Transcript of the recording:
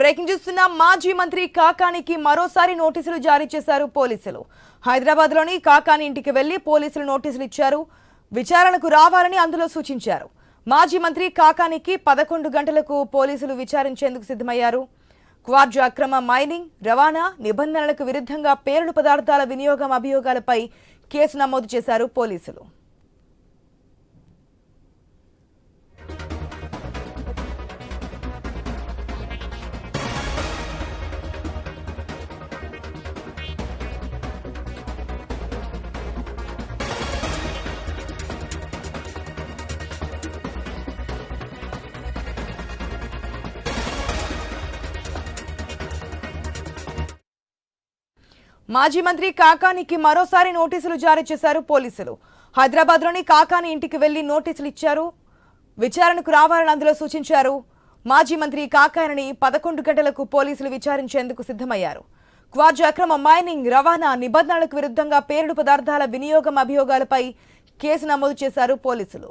Breaking చూస్తున్న మాజీ మంత్రి కాకానికి మరోసారి నోటీసులు జారీ చేశారు పోలీసులు. హైదరాబాద్ లోని కాకాని ఇంటికి వెళ్లి పోలీసులు నోటీసులు ఇచ్చారు. విచారణకు రావాలని అందులో సూచించారు. మాజీ మంత్రి కాకానికి 11 గంటలకు పోలీసులు విచారించేందుకు సిద్ధమయ్యారు. క్వార్జ్ అక్రమ మైనింగ్, రవాణా, నిబంధనలకు విరుద్ధంగా పేలుడు పదార్థాల వినియోగం అభియోగాలపై కేసు నమోదు చేశారు పోలీసులు. మాజీ మంత్రి కాకానికి మరోసారి నోటీసులు జారీ చేశారు పోలీసులు. హైదరాబాద్ లోని కాకాని ఇంటికి వెళ్లి నోటీసులు ఇచ్చారు. విచారణకు రావాలని అందులో సూచించారు. మాజీ మంత్రి కాకానిని 11 గంటలకు పోలీసులు విచారించేందుకు సిద్ధమయ్యారు. క్వార్జ్ అక్రమ మైనింగ్, రవాణా, నిబంధనలకు విరుద్ధంగా పేలుడు పదార్థాల వినియోగం అభియోగాలపై కేసు నమోదు చేశారు పోలీసులు.